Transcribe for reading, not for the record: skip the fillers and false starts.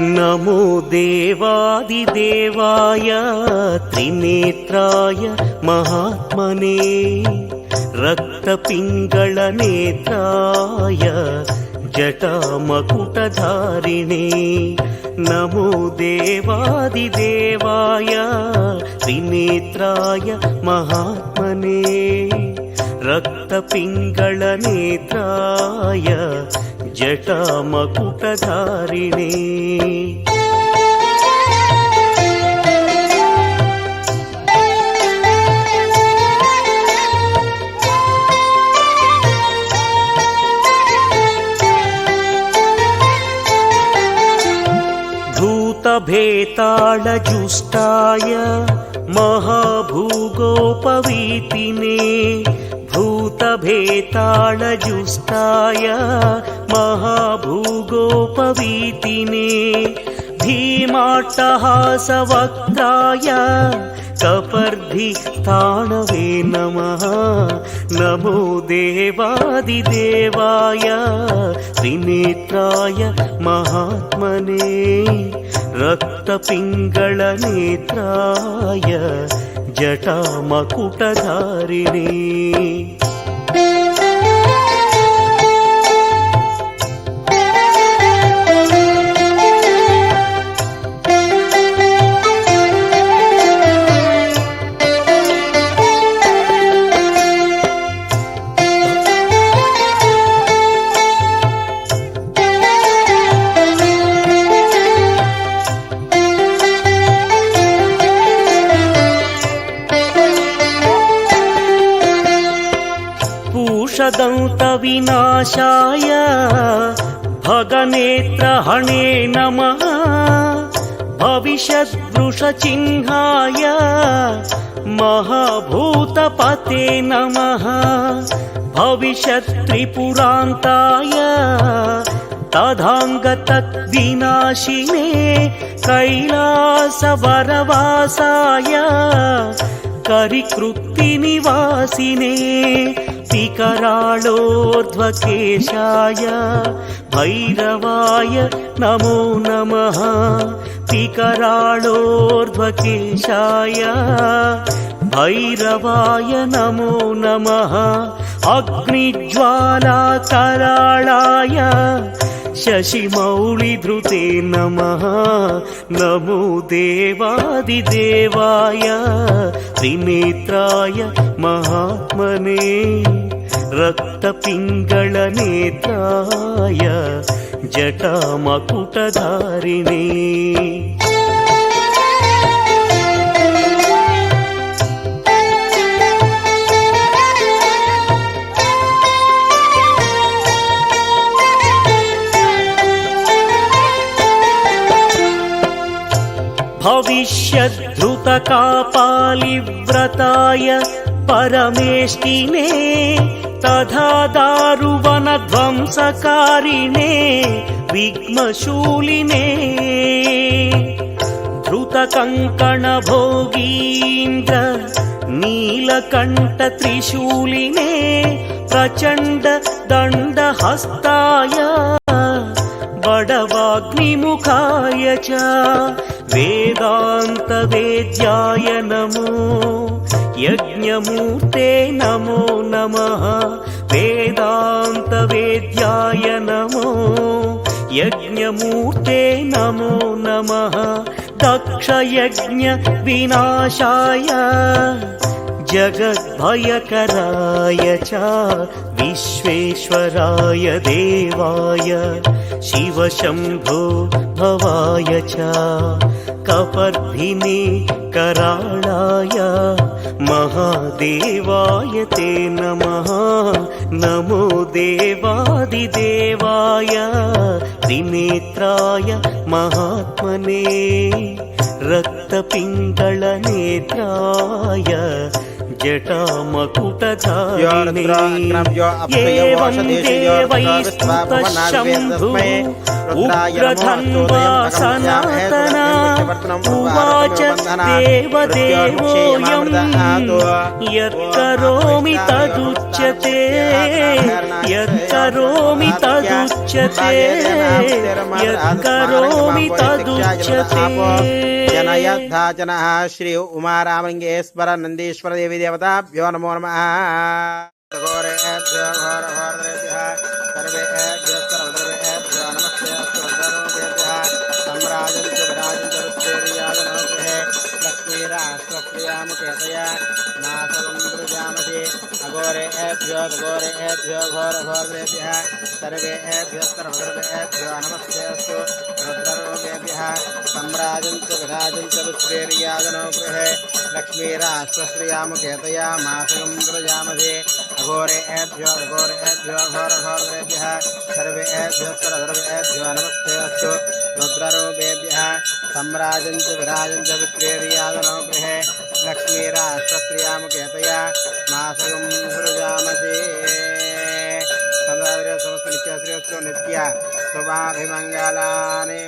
नमो देवादिदेवाय त्रिनेत्राय महात्मने रक्तपिङ्गळनेत्राय जटामकुटधारिणे नमो देवादिदेवाय त्रिनेत्राय महात्मने रक्तपिङ्गळनेत्राय जटामकुटधारिणे भूतभेतालजुष्टाय महाभूगोपवीतिने भूतभेतालजुष्टाय महाभूगोपवीतिने भीमाट्टहासवक्त्राय कपर्धिताणवे नमः नमो देवादिदेवाय त्रिनेत्राय महात्मने रक्तपिङ्गळनेत्राय जटामकुटधारिणे दन्तविनाशाय भगनेत्रहणे नमः भविष्यद्वृषचिह्नाय महाभूतपते नमः भविष्यत्त्रिपुरान्ताय तदाङ्गतद्विनाशिने कैलासवरवासाय करिकृत्तिनिवासिने पिकराळोर्ध्वकेशाय भैरवाय नमो नमः पिकराळोर्ध्वकेशाय भैरवाय नमो नमः अग्निज्वालाकराळाय शशिमौळिधृते नमः नमो देवादिदेवाय त्रिनेत्राय महात्मने रक्तपिङ्गळनेत्राय जटामकुटधारिणे भविष्यद्धृतकापालिव्रताय परमेष्टिने तथा दारुवनध्वंसकारिणे विघ्नशूलिने धृतकङ्कणभोगीन्द्र नीलकण्ठत्रिशूलिने प्रचण्ड दण्डहस्ताय बडवाग्निमुखाय च वेदान्तवेद्याय नमो यज्ञमूर्ते नमो नमः वेदान्तवेद्याय नमो यज्ञमूर्ते नमो नमः दक्षयज्ञविनाशाय जगद्भयकराय च विश्वेश्वराय देवाय शिवशम्भो भवाय च कपर्धिने कराळाय महादेवाय ते नमः नमो देवादिदेवाय त्रिनेत्राय महात्मने रक्तपिङ्गळनेत्राय जटामकुटधारिणे एवं देवैस्तुतः शम्भुः उग्रधन्वा सनातना उवाच देवदेवोऽयं यत्करोमि तदुच्यते यत्करोमि तदुच्यते यत्करोमि तदुच्यते। जनयद्धा जनः श्री उमारामलिंगेश्वर नंदीश्वर देवी देवताभ्यो नमो नमः। घोरेभ्यो घोरघोरेभ्यः सर्वेभ्यो सर्वदेवेभ्यो नमस्ते अस्तु रुद्ररूपेभ्यः सम्राजं च विराजं च रुद्रेर्याजनो गृहे लक्ष्मीराष्ट्रप्रियामुखेतया नासवन्द्रुजामसि अघोरेभ्यो घोरेभ्यो घोरघोरेभ्यः सर्वेभ्यो सर्वदेवेभ्यो नमस्ते अस्तु रुद्ररूपेभ्यः सम्राजं च विराजं च रुद्रेर्याजनो गृहे लक्ष्मीराष्ट्रप्रियामुखेतया मासवन्द्रुजामसि अघोरेभ्यो घोरघोरेभ्यः सर्वेभ्यो सर्वदेवेभ्यो नमस्ते अस्तु रुद्ररूपेभ्यः सम्राजं च विराजं च विक्रीर्यादनो गृहे लक्ष्मीराष्ट्रप्रियामुखेतया मासगं सृजामसि। समस्त नित्य श्रेयस्सु नित्य शुभाभिमङ्गलानि।